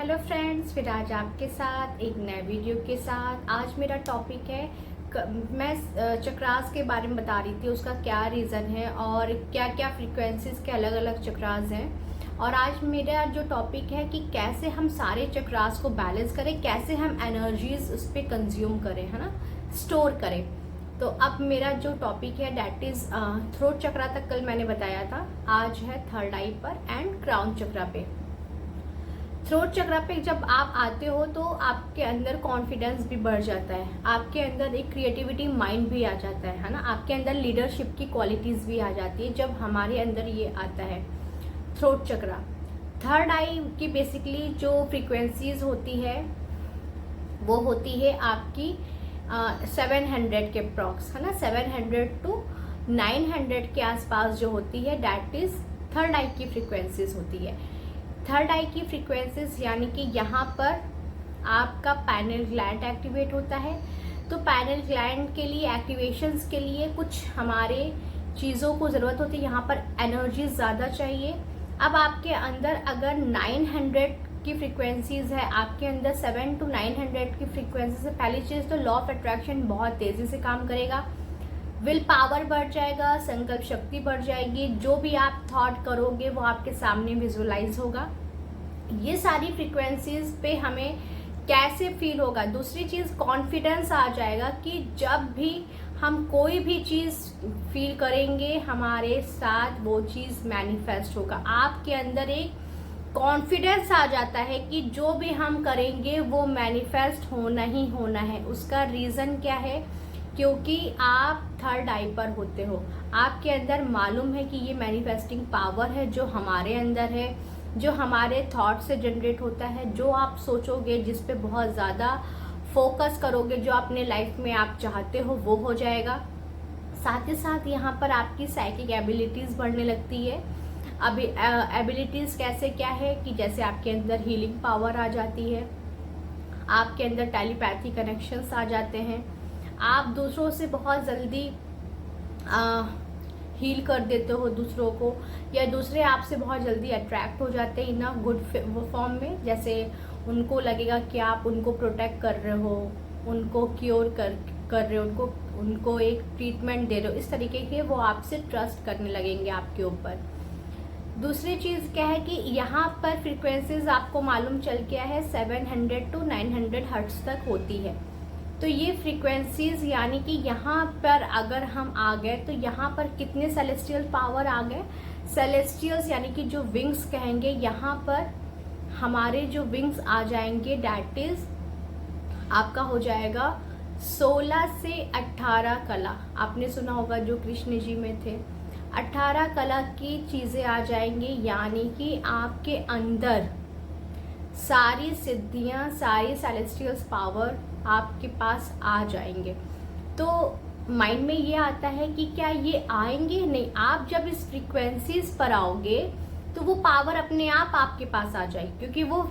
Hello friends, फिर आज आपके साथ एक नए वीडियो के साथ। आज मेरा टॉपिक है मैं चक्रास के बारे में बता रही थी, उसका क्या रीज़न है और क्या क्या फ्रीक्वेंसीज के अलग अलग चक्रास हैं। और आज मेरा जो टॉपिक है कि कैसे हम सारे चक्रास को बैलेंस करें, कैसे हम एनर्जीज उस पर कंज्यूम करें, है ना, स्टोर करें। तो अब मेरा जो टॉपिक है डैट इज़ थ्रोट चक्रा तक कल मैंने बताया था, आज है थर्ड आई पर एंड क्राउन चक्रा पे। थ्रोट चक्रा पे जब आप आते हो तो आपके अंदर कॉन्फिडेंस भी बढ़ जाता है, आपके अंदर एक क्रिएटिविटी माइंड भी आ जाता है ना, आपके अंदर लीडरशिप की क्वालिटीज़ भी आ जाती है जब हमारे अंदर ये आता है थ्रोट चक्रा। थर्ड आई की बेसिकली जो फ्रीक्वेंसीज होती है वो होती है आपकी 700 के अप्रॉक्स, है ना, 700 टू 900 के आसपास जो होती है डैट इज़ थर्ड आई की फ्रीक्वेंसीज होती है। थर्ड आई की फ्रीक्वेंसीज यानी कि यहाँ पर आपका पैनल ग्लैंड एक्टिवेट होता है। तो पैनल ग्लैंड के लिए एक्टिवेशंस के लिए कुछ हमारे चीज़ों को ज़रूरत होती है, यहाँ पर एनर्जी ज़्यादा चाहिए। अब आपके अंदर अगर 900 की फ्रीक्वेंसीज है, आपके अंदर 7 to 900 की फ्रीक्वेंसीज है, पहली चीज़ तो लॉ ऑफ अट्रैक्शन बहुत तेज़ी से काम करेगा, विल पावर बढ़ जाएगा, संकल्प शक्ति बढ़ जाएगी, जो भी आप थॉट करोगे वो आपके सामने विजुअलाइज होगा। ये सारी फ्रीक्वेंसीज पे हमें कैसे फील होगा, दूसरी चीज़ कॉन्फिडेंस आ जाएगा कि जब भी हम कोई भी चीज़ फील करेंगे हमारे साथ वो चीज़ मैनिफेस्ट होगा। आपके अंदर एक कॉन्फिडेंस आ जाता है कि जो भी हम करेंगे वो मैनिफेस्ट होना ही होना है। उसका रीज़न क्या है? क्योंकि आप थर्ड आई पर होते हो, आपके अंदर मालूम है कि ये मैनिफेस्टिंग पावर है जो हमारे अंदर है, जो हमारे थॉट से जनरेट होता है। जो आप सोचोगे, जिस पे बहुत ज़्यादा फोकस करोगे, जो अपने लाइफ में आप चाहते हो वो हो जाएगा। साथ ही साथ यहाँ पर आपकी साइकिक एबिलिटीज़ बढ़ने लगती है। अभी एबिलिटीज़ कैसे क्या है कि जैसे आपके अंदर हीलिंग पावर आ जाती है, आपके अंदर टेलीपैथी कनेक्शंस आ जाते हैं, आप दूसरों से बहुत जल्दी हील कर देते हो दूसरों को, या दूसरे आपसे बहुत जल्दी अट्रैक्ट हो जाते हैं इन अ गुड फॉर्म में। जैसे उनको लगेगा कि आप उनको प्रोटेक्ट कर रहे हो, उनको क्योर कर रहे हो, उनको एक ट्रीटमेंट दे रहे हो, इस तरीके के वो आपसे ट्रस्ट करने लगेंगे आपके ऊपर। दूसरी चीज़ क्या है कि यहाँ पर फ्रीक्वेंसीज आपको मालूम चल गया है 700 to 900 हर्ट्ज तक होती है। तो ये फ्रीक्वेंसीज यानी कि यहाँ पर अगर हम आ गए तो यहाँ पर कितने सेलेस्टियल पावर आ गए। सेलेस्टियल्स यानी कि जो विंग्स कहेंगे, यहाँ पर हमारे जो विंग्स आ जाएंगे डैट इज आपका हो जाएगा 16 से 18 कला। आपने सुना होगा जो कृष्ण जी में थे, 18 कला की चीज़ें आ जाएंगी, यानी कि आपके अंदर सारी सिद्धियाँ, सारी सेलेस्टियल्स पावर आपके पास आ जाएंगे। तो माइंड में ये आता है कि क्या ये आएंगे? नहीं, आप जब इस फ्रीक्वेंसीज पर आओगे तो वो पावर अपने आप आपके पास आ जाएगी। क्योंकि वो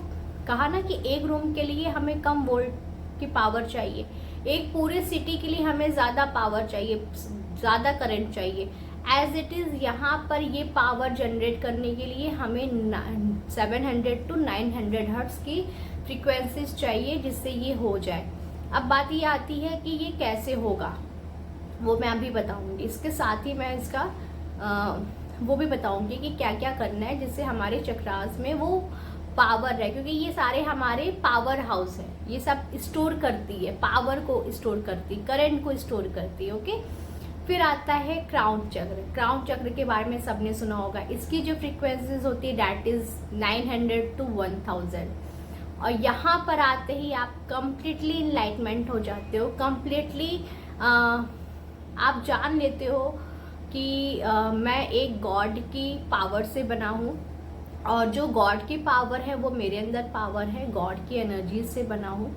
कहा ना कि एक रूम के लिए हमें कम वोल्ट की पावर चाहिए, एक पूरे सिटी के लिए हमें ज़्यादा पावर चाहिए, ज़्यादा करंट चाहिए। एज इट इज़ यहाँ पर ये पावर जनरेट करने के लिए हमें 700 to 900 हर्ट्ज की फ्रीक्वेंसीज चाहिए जिससे ये हो जाए। अब बात ये आती है कि ये कैसे होगा, वो मैं अभी बताऊंगी। इसके साथ ही मैं इसका वो भी बताऊंगी कि क्या क्या करना है जिससे हमारे चक्रास में वो पावर रहे, क्योंकि ये सारे हमारे पावर हाउस है, ये सब स्टोर करती है, पावर को स्टोर करती, करंट को स्टोर करती है। ओके, फिर आता है क्राउन चक्र। क्राउन चक्र के बारे में सबने सुना होगा। इसकी जो फ्रीक्वेंसीज होती है डैट इज 900 to 1000। और यहाँ पर आते ही आप कंप्लीटली इनलाइटमेंट हो जाते हो, कंप्लीटली आप जान लेते हो कि मैं एक गॉड की पावर से बना हूँ, और जो गॉड की पावर है वो मेरे अंदर पावर है, गॉड की एनर्जी से बना हूँ।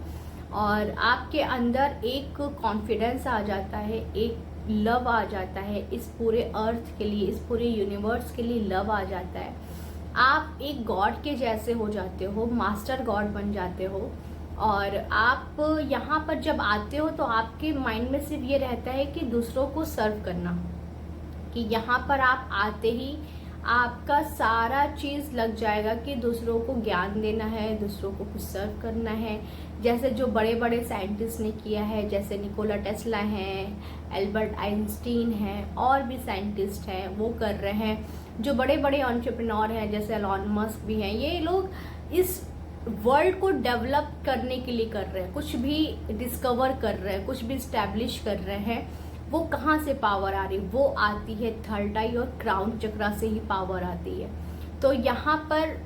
और आपके अंदर एक कॉन्फिडेंस आ जाता है, एक लव आ जाता है इस पूरे अर्थ के लिए, इस पूरे यूनिवर्स के लिए लव आ जाता है। आप एक गॉड के जैसे हो जाते हो, मास्टर गॉड बन जाते हो। और आप यहाँ पर जब आते हो तो आपके माइंड में सिर्फ ये रहता है कि दूसरों को सर्व करना, कि यहाँ पर आप आते ही आपका सारा चीज़ लग जाएगा कि दूसरों को ज्ञान देना है, दूसरों को कुछ सर्व करना है। जैसे जो बड़े बड़े साइंटिस्ट ने किया है, जैसे निकोला टेस्ला हैं, एल्बर्ट आइंस्टीन हैं, और भी साइंटिस्ट हैं वो कर रहे हैं। जो बड़े बड़े एंटरप्रेन्योर हैं जैसे एलॉन मस्क भी हैं, ये लोग इस वर्ल्ड को डेवलप करने के लिए कर रहे हैं, कुछ भी डिस्कवर कर रहे हैं, कुछ भी इस्टेब्लिश कर रहे हैं। वो कहाँ से पावर आ रही? वो आती है थर्ड आई और क्राउन चक्रा से ही पावर आती है। तो यहाँ पर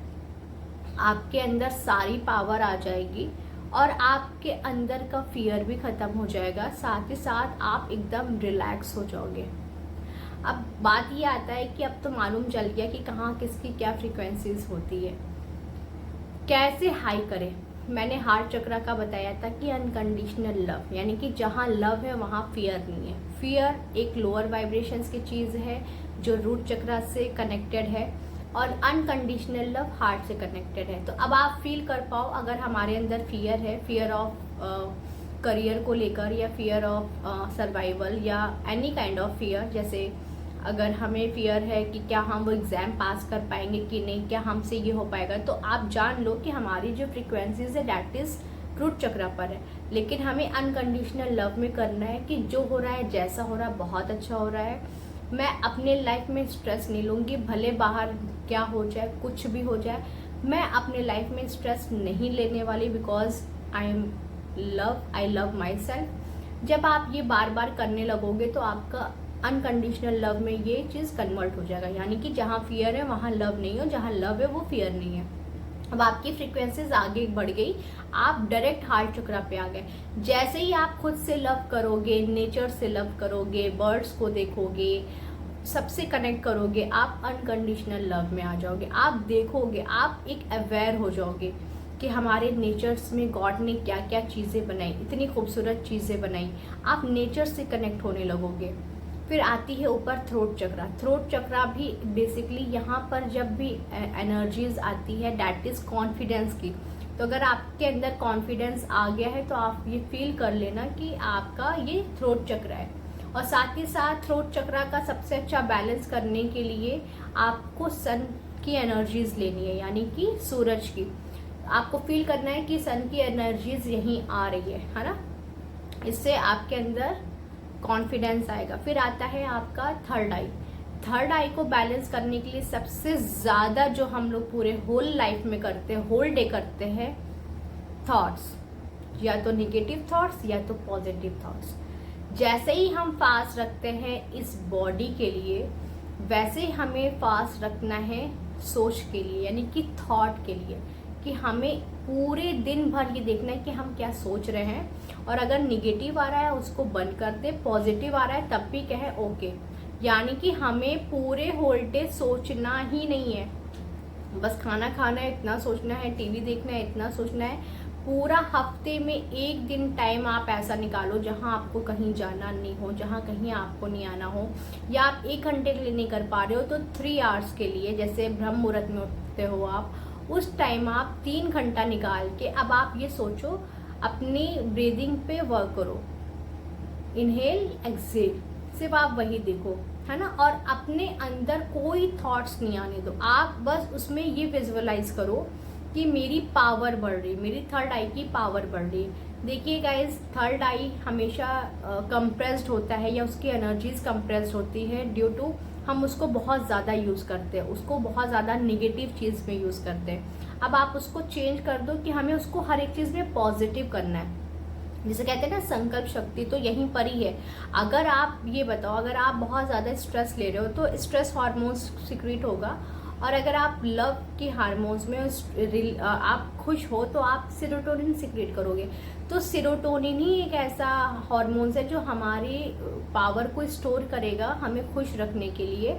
आपके अंदर सारी पावर आ जाएगी और आपके अंदर का फियर भी खत्म हो जाएगा, साथ ही साथ आप एकदम रिलैक्स हो जाओगे। अब बात ये आता है कि अब तो मालूम चल गया कि कहाँ किसकी क्या फ्रीक्वेंसीज होती है, कैसे हाई करें। मैंने हार्ट चक्रा का बताया था कि अनकंडीशनल लव, यानी कि जहाँ लव है वहाँ फियर नहीं है। फियर एक लोअर वाइब्रेशंस की चीज़ है जो रूट चक्रा से कनेक्टेड है, और अनकंडीशनल लव हार्ट से कनेक्टेड है। तो अब आप फील कर पाओ, अगर हमारे अंदर फियर है, फियर ऑफ करियर को लेकर, या फियर ऑफ सर्वाइवल, या एनी काइंड ऑफ फियर, जैसे अगर हमें फियर है कि क्या हम वो एग्ज़ाम पास कर पाएंगे कि नहीं, क्या हमसे ये हो पाएगा, तो आप जान लो कि हमारी जो फ्रीक्वेंसीज है डैट इज़ रूट चक्रा पर है। लेकिन हमें अनकंडीशनल लव में करना है कि जो हो रहा है, जैसा हो रहा है, बहुत अच्छा हो रहा है। मैं अपने लाइफ में स्ट्रेस नहीं लूँगी, भले बाहर क्या हो जाए, कुछ भी हो जाए, मैं अपने लाइफ में स्ट्रेस नहीं लेने वाली, because I love my self. जब आप ये बार बार करने लगोगे तो आपका अनकंडीशनल लव में ये चीज़ कन्वर्ट हो जाएगा, यानी कि जहाँ फियर है वहाँ लव नहीं हो, जहाँ लव है वो फियर नहीं है। अब आपकी फ्रीक्वेंसीज आगे बढ़ गई, आप डायरेक्ट हार्ट चक्रा पे आ गए। जैसे ही आप खुद से लव करोगे, नेचर से लव करोगे, बर्ड्स को देखोगे, सबसे कनेक्ट करोगे, आप अनकंडीशनल लव में आ जाओगे। आप देखोगे, आप एक अवेयर हो जाओगे कि हमारे नेचर्स में गॉड ने क्या क्या चीज़ें बनाई, इतनी खूबसूरत चीज़ें बनाई। आप नेचर से कनेक्ट होने लगोगे। फिर आती है ऊपर थ्रोट चक्रा। थ्रोट चक्रा भी बेसिकली यहाँ पर जब भी एनर्जीज आती है डैट इज़ कॉन्फिडेंस की। तो अगर आपके अंदर कॉन्फिडेंस आ गया है तो आप ये फील कर लेना कि आपका ये थ्रोट चक्रा है। और साथ ही साथ थ्रोट चक्रा का सबसे अच्छा बैलेंस करने के लिए आपको सन की एनर्जीज लेनी है, यानी कि सूरज की। आपको फील करना है कि सन की एनर्जीज यहीं आ रही है ना। इससे आपके अंदर कॉन्फिडेंस आएगा। फिर आता है आपका थर्ड आई। थर्ड आई को बैलेंस करने के लिए सबसे ज़्यादा जो हम लोग पूरे होल लाइफ में करते हैं, होल डे करते हैं, थॉट्स, या तो निगेटिव थॉट्स या तो पॉजिटिव थॉट्स। जैसे ही हम फास्ट रखते हैं इस बॉडी के लिए, वैसे ही हमें फास्ट रखना है सोच के लिए, यानी कि थॉट के लिए, कि हमें पूरे दिन भर ये देखना है कि हम क्या सोच रहे हैं। और अगर निगेटिव आ रहा है उसको बंद कर दे, पॉजिटिव आ रहा है तब भी कहे ओके। यानी कि हमें पूरे होल डे सोचना ही नहीं है, बस खाना खाना है इतना सोचना है, टीवी देखना है इतना सोचना है। पूरा हफ्ते में एक दिन टाइम आप ऐसा निकालो जहां आपको कहीं जाना नहीं हो, जहां कहीं आपको नहीं आना हो, या आप 1 घंटे के लिए नहीं कर पा रहे हो तो 3 आवर्स के लिए, जैसे ब्रह्म मुहूर्त में उठते हो आप, उस टाइम आप 3 घंटा निकाल के अब आप ये सोचो, अपनी ब्रीदिंग पे वर्क करो, इनहेल एक्सेल, सिर्फ आप वही देखो, है ना। और अपने अंदर कोई थॉट्स नहीं आने दो, आप बस उसमें ये विजुअलाइज करो कि मेरी पावर बढ़ रही, मेरी थर्ड आई की पावर बढ़ रही। देखिए गाइज, थर्ड आई हमेशा कंप्रेस्ड होता है, या उसकी एनर्जीज कंप्रेस्ड होती है ड्यू टू हम उसको बहुत ज़्यादा यूज़ करते हैं, उसको बहुत ज़्यादा निगेटिव चीज़ में यूज़ करते हैं। अब आप उसको चेंज कर दो कि हमें उसको हर एक चीज़ में पॉजिटिव करना है। जिसे कहते हैं ना संकल्प शक्ति, तो यहीं पर ही है। अगर आप ये बताओ, अगर आप बहुत ज़्यादा स्ट्रेस ले रहे हो तो स्ट्रेस हार्मोन्स सिक्रीट होगा, और अगर आप लव की हार्मोन्स में आप खुश हो तो आप सेरोटोनिन सिक्रीट करोगे। तो सेरोटोनिन ही एक ऐसा हार्मोन्स है जो हमारी पावर को स्टोर करेगा हमें खुश रखने के लिए।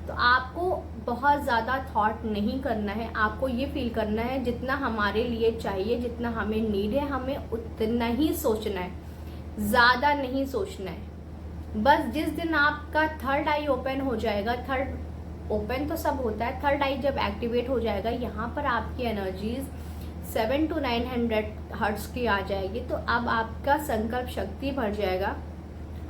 तो आपको बहुत ज़्यादा थॉट नहीं करना है, आपको ये फील करना है जितना हमारे लिए चाहिए, जितना हमें नीड है, हमें उतना ही सोचना है, ज़्यादा नहीं सोचना है। बस जिस दिन आपका थर्ड आई ओपन हो जाएगा, थर्ड ओपन तो सब होता है, थर्ड आई जब एक्टिवेट हो जाएगा, यहाँ पर आपकी एनर्जीज 700 to 900 हर्ट्ज की आ जाएगी। तो अब आपका संकल्प शक्ति बढ़ जाएगा,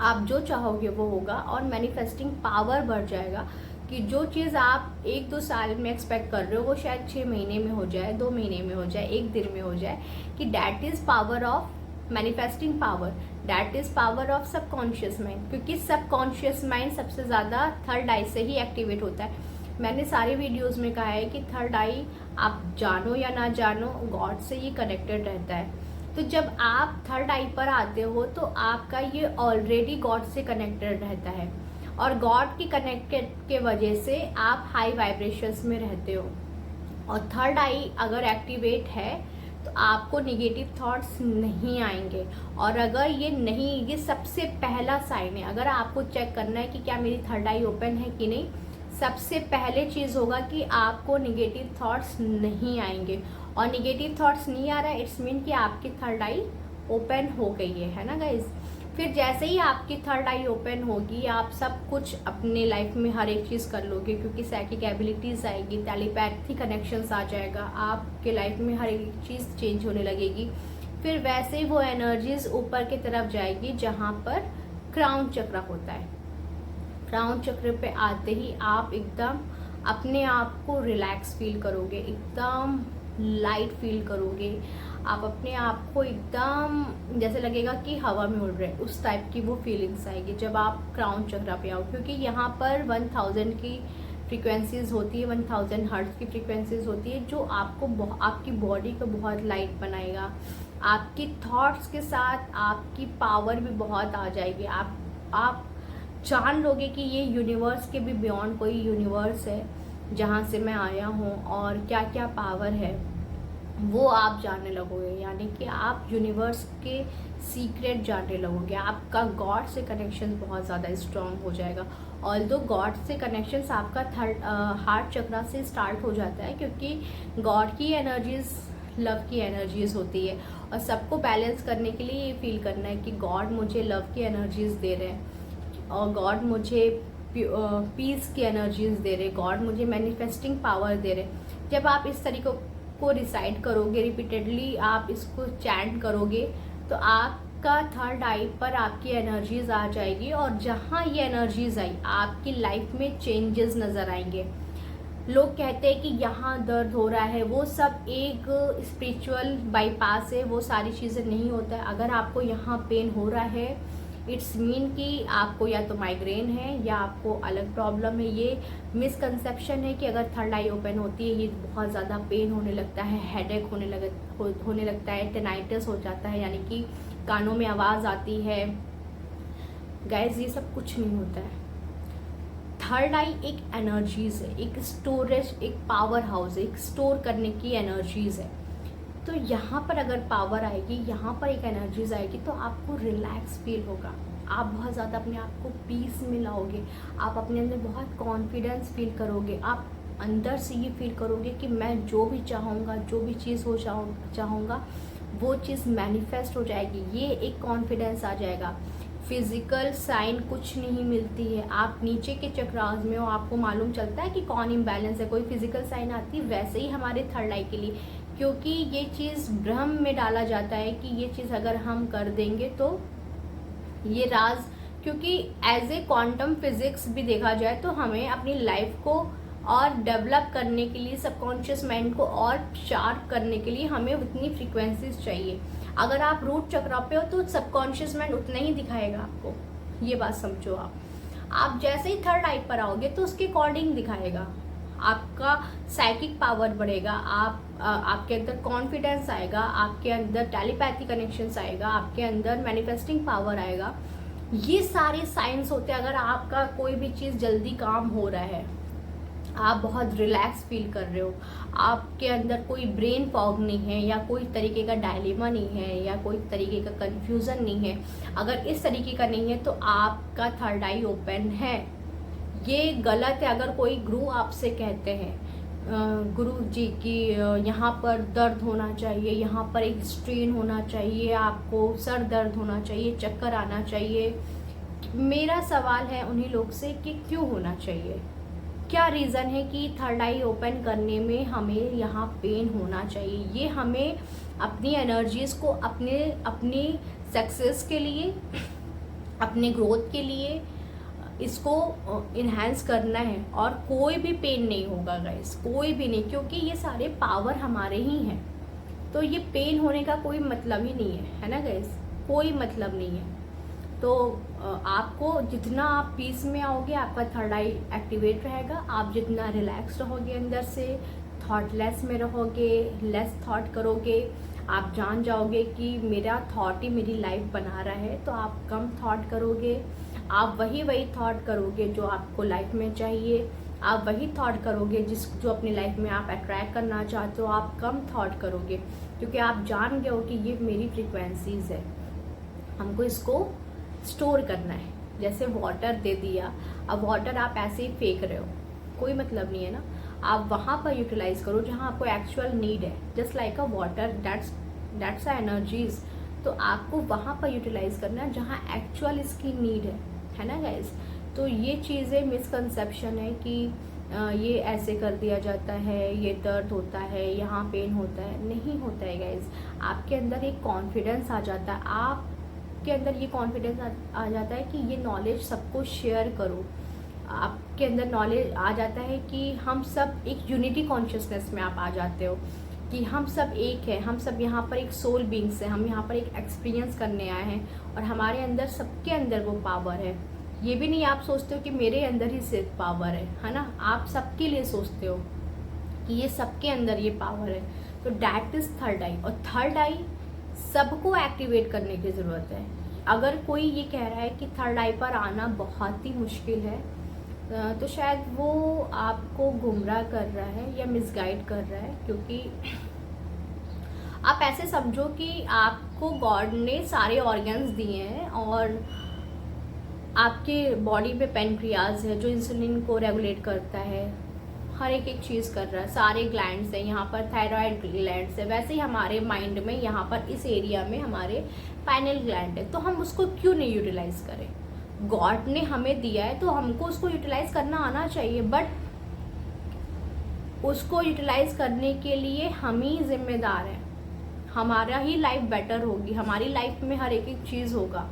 आप जो चाहोगे वो होगा, और मैनिफेस्टिंग पावर बढ़ जाएगा। कि जो चीज़ आप 1-2 साल में एक्सपेक्ट कर रहे हो वो शायद 6 महीने में हो जाए, 2 महीने में हो जाए, 1 दिन में हो जाए, कि that is power of manifesting power, that is power of subconscious mind, क्योंकि सबकॉन्शियस माइंड सबसे ज़्यादा थर्ड आई से ही एक्टिवेट होता है। मैंने सारे वीडियोस में कहा है कि थर्ड आई, आप जानो या ना जानो, गॉड से ही कनेक्टेड रहता है। तो जब आप थर्ड आई पर आते हो तो आपका ये ऑलरेडी गॉड से कनेक्टेड रहता है, और गॉड की कनेक्टेड के वजह से आप हाई वाइब्रेशंस में रहते हो। और थर्ड आई अगर एक्टिवेट है तो आपको निगेटिव थॉट्स नहीं आएंगे। और अगर ये नहीं, ये सबसे पहला साइन है, अगर आपको चेक करना है कि क्या मेरी थर्ड आई ओपन है कि नहीं, सबसे पहले चीज़ होगा कि आपको निगेटिव थॉट्स नहीं आएंगे। और निगेटिव थॉट्स नहीं आ रहा है, इट्स मीन कि आपकी थर्ड आई ओपन हो गई है ना गाइज। फिर जैसे ही आपकी थर्ड आई ओपन होगी, आप सब कुछ अपने लाइफ में हर एक चीज़ कर लोगे, क्योंकि साइकिक एबिलिटीज़ आएगी, टेलीपैथी कनेक्शंस आ जाएगा, आपके लाइफ में हर एक चीज़ चेंज होने लगेगी। फिर वैसे ही वो एनर्जीज ऊपर की तरफ जाएगी जहाँ पर क्राउन चक्र होता है। क्राउन चक्र पे आते ही आप एकदम अपने आप को रिलैक्स फील करोगे, एकदम लाइट फील करोगे, आप अपने आप को एकदम जैसे लगेगा कि हवा में उड़ रहे, उस टाइप की वो फीलिंग्स आएगी जब आप क्राउन चक्र पे आओ। क्योंकि यहाँ पर 1000 की फ्रीक्वेंसीज होती है, 1000 हर्ट्ज की फ्रीक्वेंसीज होती है, जो आपको आपकी बॉडी को बहुत लाइट बनाएगा। आपकी थॉट्स के साथ आपकी पावर भी बहुत आ जाएगी। आप जान लोगे कि ये यूनिवर्स के भी बियॉन्ड कोई यूनिवर्स है जहाँ से मैं आया हूँ, और क्या क्या पावर है वो आप जानने लगोगे। यानी कि आप यूनिवर्स के सीक्रेट जानने लगोगे, आपका गॉड से कनेक्शन बहुत ज़्यादा स्ट्रॉन्ग हो जाएगा। ऑल्दो गॉड से कनेक्शंस आपका थर्ड हार्ट चक्र से स्टार्ट हो जाता है, क्योंकि गॉड की एनर्जीज लव की एनर्जीज होती है, और सबको बैलेंस करने के लिए ये फील करना है कि गॉड मुझे लव की एनर्जीज दे रहे हैं, और गॉड मुझे पीस की एनर्जीज दे रहे, गॉड मुझे मैनिफेस्टिंग पावर दे रहे। जब आप इस तरीके को रिसाइड करोगे, रिपीटेडली आप इसको चैंट करोगे, तो आपका थर्ड आई पर आपकी एनर्जीज आ जाएगी, और जहाँ ये एनर्जीज आई आपकी लाइफ में चेंजेस नज़र आएंगे। लोग कहते हैं कि यहाँ दर्द हो रहा है, वो सब एक स्पिरिचुअल बाईपास है, वो सारी चीज़ें नहीं होता है। अगर आपको यहाँ पेन हो रहा है, इट्स मीन कि आपको या तो माइग्रेन है या आपको अलग प्रॉब्लम है। ये मिसकंसेप्शन है कि अगर थर्ड आई ओपन होती है ये बहुत ज़्यादा पेन होने लगता है, हेडेक होने लगता है, टेनाइटिस हो जाता है, यानी कि कानों में आवाज़ आती है। गाइस, ये सब कुछ नहीं होता है। थर्ड आई एक एनर्जीज है, एक स्टोरेज, एक पावर हाउस है, एक स्टोर करने की एनर्जीज है। तो यहाँ पर अगर पावर आएगी, यहाँ पर एक एनर्जीज आएगी, तो आपको रिलैक्स फील होगा, आप बहुत ज़्यादा अपने आप को पीस में लाओगे, आप अपने अंदर बहुत कॉन्फिडेंस फील करोगे, आप अंदर से ये फील करोगे कि मैं जो भी चाहूँगा, जो भी चीज़ हो चाहूँगा वो चीज़ मैनिफेस्ट हो जाएगी। ये एक कॉन्फिडेंस आ जाएगा। फिजिकल साइन कुछ नहीं मिलती है, आप नीचे के चक्रास में हो, आपको मालूम चलता है कि कौन इम्बैलेंस है, कोई फिजिकल साइन आती है। वैसे ही हमारे थर्ड आई के लिए, क्योंकि ये चीज़ भ्रम में डाला जाता है कि ये चीज़ अगर हम कर देंगे तो ये राज, क्योंकि एज ए क्वांटम फिजिक्स भी देखा जाए तो हमें अपनी लाइफ को और डेवलप करने के लिए, सबकॉन्शियस माइंड को और शार्प करने के लिए हमें उतनी फ्रीक्वेंसीज चाहिए। अगर आप रूट चक्र पे हो तो सबकॉन्शियस माइंड उतना ही दिखाएगा आपको, ये बात समझो। आप जैसे ही थर्ड आई पर आओगे तो उसके अकॉर्डिंग दिखाएगा, आपका साइकिक पावर बढ़ेगा, आपके अंदर कॉन्फिडेंस आएगा, आपके अंदर टेलीपैथी कनेक्शंस आएगा, आपके अंदर मैनिफेस्टिंग पावर आएगा। ये सारे साइंस होते हैं। अगर आपका कोई भी चीज़ जल्दी काम हो रहा है, आप बहुत रिलैक्स फील कर रहे हो, आपके अंदर कोई ब्रेन फॉग नहीं है, या कोई तरीके का डायलेमा नहीं है, या कोई तरीके का कन्फ्यूज़न नहीं है, अगर इस तरीके का नहीं है तो आपका थर्ड आई ओपन है। ये गलत है अगर कोई गुरु आपसे कहते हैं, गुरु जी की यहाँ पर दर्द होना चाहिए, यहाँ पर एक स्ट्रेन होना चाहिए, आपको सर दर्द होना चाहिए, चक्कर आना चाहिए। मेरा सवाल है उन्हीं लोग से कि क्यों होना चाहिए, क्या रीज़न है कि थर्ड आई ओपन करने में हमें यहाँ पेन होना चाहिए। ये हमें अपनी एनर्जीज़ को अपनी सक्सेस के लिए, अपने ग्रोथ के लिए इसको इन्हांस करना है, और कोई भी पेन नहीं होगा गाइस, कोई भी नहीं, क्योंकि ये सारे पावर हमारे ही हैं। तो ये पेन होने का कोई मतलब ही नहीं है ना गाइस, कोई मतलब नहीं है। तो आपको जितना आप पीस में आओगे, आपका थर्ड आई एक्टिवेट रहेगा। आप जितना रिलैक्स रहोगे अंदर से, थॉटलेस में रहोगे, लेस थॉट करोगे, आप जान जाओगे कि मेरा थॉट ही मेरी लाइफ बना रहा है, तो आप कम थॉट करोगे। आप वही थॉट करोगे जो आपको लाइफ में चाहिए। आप वही थॉट करोगे जो अपनी लाइफ में आप अट्रैक्ट करना चाहते हो। आप कम थॉट करोगे, क्योंकि आप जान गए हो कि ये मेरी फ्रीक्वेंसीज है, हमको इसको स्टोर करना है। जैसे वाटर दे दिया, अब वाटर आप ऐसे ही फेंक रहे हो, कोई मतलब नहीं है ना। आप वहाँ पर यूटिलाइज करो जहाँ आपको एक्चुअल नीड है। Just like a water, that's a energies. तो आपको वहाँ पर यूटिलाइज करना है जहाँ एक्चुअल इसकी नीड है ना गाइज। तो ये चीज़ें मिसकंसेप्शन है कि ये ऐसे कर दिया जाता है, ये दर्द होता है, यहाँ पेन होता है। नहीं होता है गाइज। आपके अंदर एक कॉन्फिडेंस आ जाता है, आपके अंदर ये कॉन्फिडेंस आ जाता है कि ये नॉलेज सबको शेयर करो। आपके अंदर नॉलेज आ जाता है कि हम सब एक यूनिटी कॉन्शियसनेस में आप आ जाते हो कि हम सब एक है, हम सब यहाँ पर एक सोल बींग्स हैं, हम यहाँ पर एक एक्सपीरियंस करने आए हैं, और हमारे अंदर, सबके अंदर वो पावर है। ये भी नहीं आप सोचते हो कि मेरे अंदर ही सिर्फ पावर है ना। आप सबके लिए सोचते हो कि ये सबके अंदर ये पावर है। तो डैट इज थर्ड आई, और थर्ड आई सबको एक्टिवेट करने की ज़रूरत है। अगर कोई ये कह रहा है कि थर्ड आई पर आना बहुत ही मुश्किल है, तो शायद वो आपको गुमराह कर रहा है या मिसगाइड कर रहा है। क्योंकि आप ऐसे समझो कि आपको गॉड ने सारे ऑर्गन्स दिए हैं, और आपके बॉडी में पेनक्रियाज है जो इंसुलिन को रेगुलेट करता है, हर एक चीज़ कर रहा है। सारे ग्लैंड्स हैं यहाँ पर, थायराइड ग्लैंड्स है। वैसे ही हमारे माइंड में यहाँ पर इस एरिया में हमारे पाइनल ग्लैंड है। तो हम उसको क्यों नहीं यूटिलाइज करें? गॉड ने हमें दिया है तो हमको उसको यूटिलाइज करना आना चाहिए, बट उसको यूटिलाइज करने के लिए हम ही जिम्मेदार हैं। हमारा ही लाइफ बेटर होगी, हमारी लाइफ में हर एक चीज़ होगा,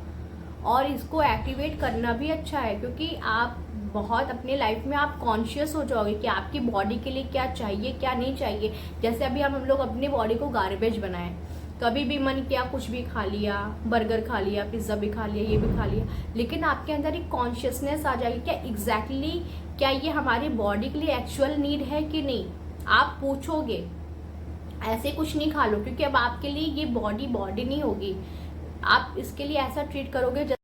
और इसको एक्टिवेट करना भी अच्छा है। क्योंकि आप बहुत अपने लाइफ में आप कॉन्शियस हो जाओगे कि आपकी बॉडी के लिए क्या चाहिए, क्या नहीं चाहिए। जैसे अभी हम लोग अपनी बॉडी को गार्बेज बनाएं, कभी भी मन किया कुछ भी खा लिया, बर्गर खा लिया, पिज्ज़ा भी खा लिया, ये भी खा लिया। लेकिन आपके अंदर एक कॉन्शियसनेस आ जाएगी, क्या एग्जैक्टली क्या ये हमारी बॉडी के लिए एक्चुअल नीड है कि नहीं। आप पूछोगे, ऐसे कुछ नहीं खा लो, क्योंकि अब आपके लिए ये बॉडी नहीं होगी। आप इसके लिए ऐसा ट्रीट करोगे,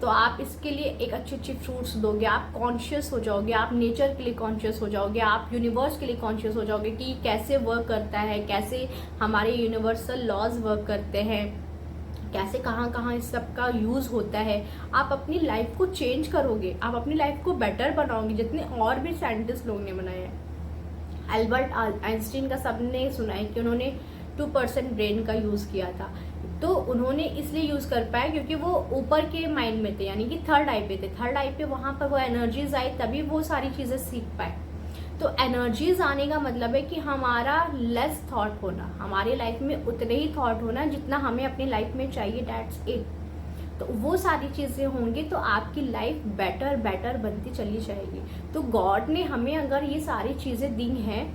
तो आप इसके लिए एक अच्छी फ्रूट्स दोगे, आप कॉन्शियस हो जाओगे, आप नेचर के लिए कॉन्शियस हो जाओगे, आप यूनिवर्स के लिए कॉन्शियस हो जाओगे कि कैसे वर्क करता है, कैसे हमारे यूनिवर्सल लॉज वर्क करते हैं, कैसे कहाँ कहाँ इस सब का यूज़ होता है। आप अपनी लाइफ को चेंज करोगे, आप अपनी लाइफ को बेटर बनाओगे, जितने और भी साइंटिस्ट लोग ने बनाए हैं। एल्बर्ट आइंस्टीन का सबने सुना है कि उन्होंने 2% ब्रेन का यूज़ किया था। तो उन्होंने इसलिए यूज़ कर पाए क्योंकि वो ऊपर के माइंड में थे, यानी कि थर्ड आई पे थे। थर्ड आई पे वहाँ पर वो एनर्जीज आई, तभी वो सारी चीज़ें सीख पाए। तो एनर्जीज आने का मतलब है कि हमारा लेस थॉट होना, हमारी लाइफ में उतने ही थॉट होना जितना हमें अपनी लाइफ में चाहिए, दैट्स इट। तो वो सारी चीज़ें होंगी तो आपकी लाइफ बेटर बनती चली जाएगी। तो गॉड ने हमें अगर ये सारी चीज़ें दी हैं,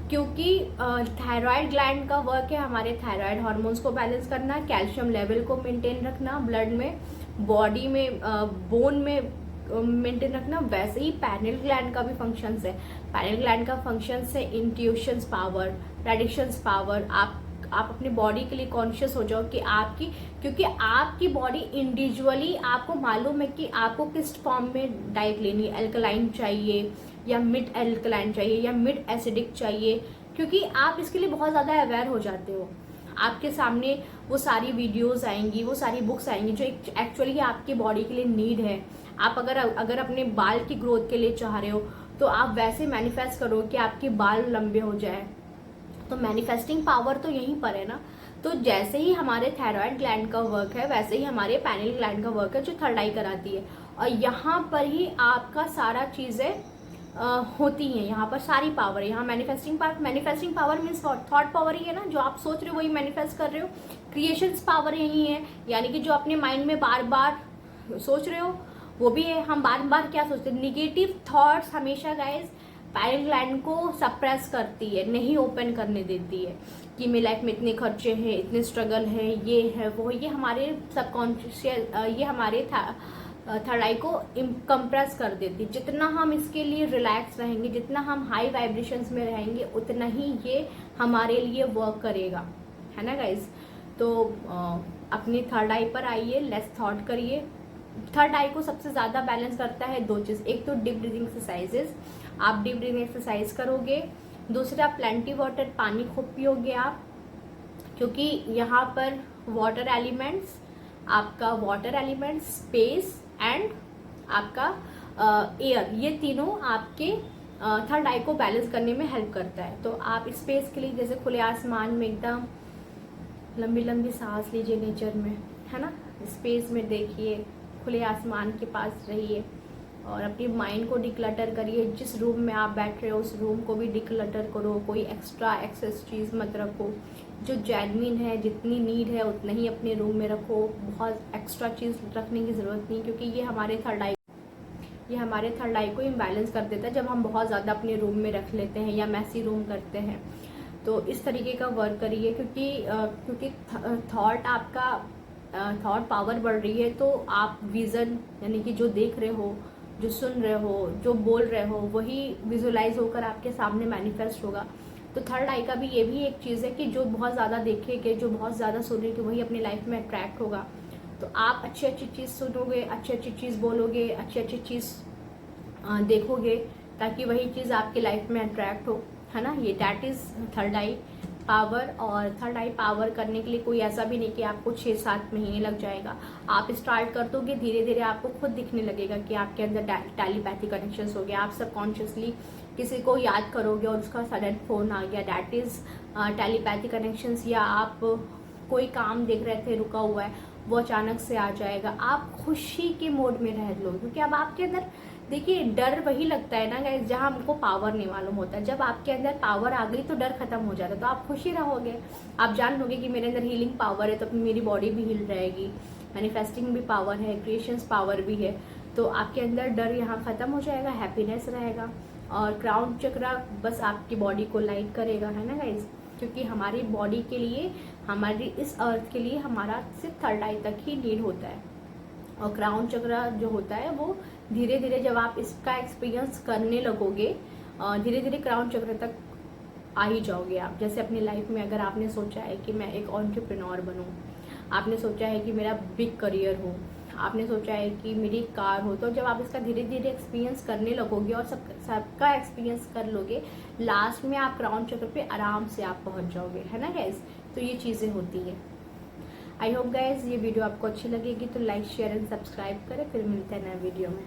क्योंकि थायराइड ग्लैंड का वर्क है हमारे थायराइड हार्मोन्स को बैलेंस करना, कैल्शियम लेवल को मेंटेन रखना ब्लड में, बॉडी में, बोन में मेंटेन रखना। वैसे ही पैनल ग्लैंड का भी फंक्शंस है। पैनल ग्लैंड का फंक्शंस है इंट्यूशंस पावर, प्रेडिक्शंस पावर। आप अपनी बॉडी के लिए कॉन्शियस हो जाओ कि क्योंकि आपकी बॉडी इंडिविजुअली आपको मालूम है कि आपको किस फॉर्म में डाइट लेनी है, अल्कलाइन चाहिए या मिड अल्कलाइन चाहिए या मिड एसिडिक चाहिए, क्योंकि आप इसके लिए बहुत ज़्यादा अवेयर हो जाते हो। आपके सामने वो सारी वीडियोस आएंगी, वो सारी बुक्स आएंगी जो एक्चुअली आपकी बॉडी के लिए नीड है। आप अगर अपने बाल की ग्रोथ के लिए चाह रहे हो तो आप वैसे मैनिफेस्ट करो कि आपके बाल लंबे हो जाए। तो मैनिफेस्टिंग पावर तो यहीं पर है ना। तो जैसे ही हमारे थायराइड ग्लैंड का वर्क है, वैसे ही हमारे पैनल ग्लैंड का वर्क है जो थर्ड आई कराती है, और यहाँ पर ही आपका सारा चीज़ें होती हैं। यहाँ पर सारी पावर है। यहाँ manifesting power means thought power ही है ना, जो आप सोच रहे हो वही मैनिफेस्ट कर रहे हो। क्रिएशंस पावर यही है, यानी कि जो अपने माइंड में बार बार सोच रहे हो वो भी है। हम बार बार क्या सोचते हैं, निगेटिव थॉट्स हमेशा गाइज पायरल ग्लैंड को सप्रेस करती है, नहीं ओपन करने देती है कि मेरी लाइफ में इतने खर्चे हैं, इतने स्ट्रगल है, ये है वो, ये हमारे सबकॉन्शियस, ये हमारे थर्ड आई को कंप्रेस कर देती है। जितना हम इसके लिए रिलैक्स रहेंगे, जितना हम हाई वाइब्रेशंस में रहेंगे, उतना ही ये हमारे लिए वर्क करेगा, है ना गाइज। तो अपनी थर्ड आई पर आइए, लेस थॉट करिए। थर्ड आई को सबसे ज़्यादा बैलेंस करता है दो चीज़, एक तो डीप ब्रीदिंग एक्सरसाइजेस, आप डीप ब्रीदिंग एक्सरसाइज करोगे। दूसरा प्लेंटी वाटर, पानी खूब पियोगे आप, क्योंकि यहाँ पर वाटर एलिमेंट्स, आपका वाटर एलिमेंट्स, स्पेस एंड आपका एयर, ये तीनों आपके थर्ड आई को बैलेंस करने में हेल्प करता है। तो आप स्पेस के लिए जैसे खुले आसमान में एकदम लंबी लंबी सांस लीजिए नेचर में, है ना, स्पेस में देखिए, खुले आसमान के पास रहिए और अपनी माइंड को डिक्लटर करिए। जिस रूम में आप बैठ रहे हो उस रूम को भी डिक्लटर करो, कोई एक्स्ट्रा एक्सेस चीज़ मत रखो, जो जेन्युइन है, जितनी नीड है उतना ही अपने रूम में रखो, बहुत एक्स्ट्रा चीज़ रखने की ज़रूरत नहीं, क्योंकि ये हमारे थर्ड आई को इम्बैलेंस कर देता है जब हम बहुत ज़्यादा अपने रूम में रख लेते हैं या मैसी रूम करते हैं। तो इस तरीके का वर्क करिए, क्योंकि थॉट आपका थॉट पावर बढ़ रही है, तो आप विज़न यानी कि जो देख रहे हो, जो सुन रहे हो, जो बोल रहे हो, वही विजुलाइज होकर आपके सामने मैनिफेस्ट होगा। तो थर्ड आई का भी ये भी एक चीज़ है कि जो बहुत ज़्यादा देखेंगे, जो बहुत ज़्यादा सुनेंगे, वही अपनी लाइफ में अट्रैक्ट होगा। तो आप अच्छी अच्छी चीज़ सुनोगे, अच्छी अच्छी चीज़ बोलोगे, अच्छी अच्छी चीज़ देखोगे, ताकि वही चीज़ आपकी लाइफ में अट्रैक्ट हो, है ना। ये that is third I power. और थर्ड आई पावर करने के लिए कोई ऐसा भी नहीं कि आपको 6-7 महीने लग जाएगा। आप स्टार्ट कर दोगे, धीरे धीरे आपको खुद दिखने लगेगा कि आपके अंदर टेलीपैथी कनेक्शंस हो गया, आप सबकॉन्शियसली किसी को याद करोगे और उसका सडन फोन आ गया, डैट इज़ टेलीपैथी कनेक्शंस। या आप कोई काम देख रहे थे रुका हुआ है, वो अचानक से आ जाएगा। आप खुशी के मोड में रह लो, क्योंकि अब आपके अंदर देखिए डर वही लगता है ना गाइस जहाँ हमको पावर नहीं मालूम होता। जब आपके अंदर पावर आ गई तो डर खत्म हो जाता है, तो आप खुशी रहोगे। आप जान लोगे कि मेरे अंदर हीलिंग पावर है, तो अपनी मेरी बॉडी भी हिल रहेगी। मैनिफेस्टिंग भी पावर है, क्रिएशंस पावर भी है, तो आपके अंदर डर यहाँ खत्म हो जाएगा, हैप्पीनेस रहेगा। और क्राउन चक्रा बस आपकी बॉडी को लाइट करेगा, है ना गाइज। क्योंकि हमारी बॉडी के लिए, हमारी इस अर्थ के लिए हमारा सिर्फ थर्ड आई तक ही नीड होता है। और क्राउन चक्रा जो होता है वो धीरे धीरे जब आप इसका एक्सपीरियंस करने लगोगे, धीरे धीरे क्राउन चक्र तक आ ही जाओगे आप। जैसे अपनी लाइफ में अगर आपने सोचा है कि मैं एक एंटरप्रेन्योर बनूं, आपने सोचा है कि मेरा बिग करियर हो, आपने सोचा है कि मेरी कार हो, तो जब आप इसका धीरे धीरे एक्सपीरियंस करने लगोगे और सबका एक्सपीरियंस कर लोगे, लास्ट में आप क्राउन चक्र पे आराम से आप पहुंच जाओगे, है ना गाइज। तो ये चीज़ें होती है। आई होप गाइज ये वीडियो आपको अच्छी लगेगी, तो लाइक शेयर एंड सब्सक्राइब करें। फिर मिलते हैं नए वीडियो में।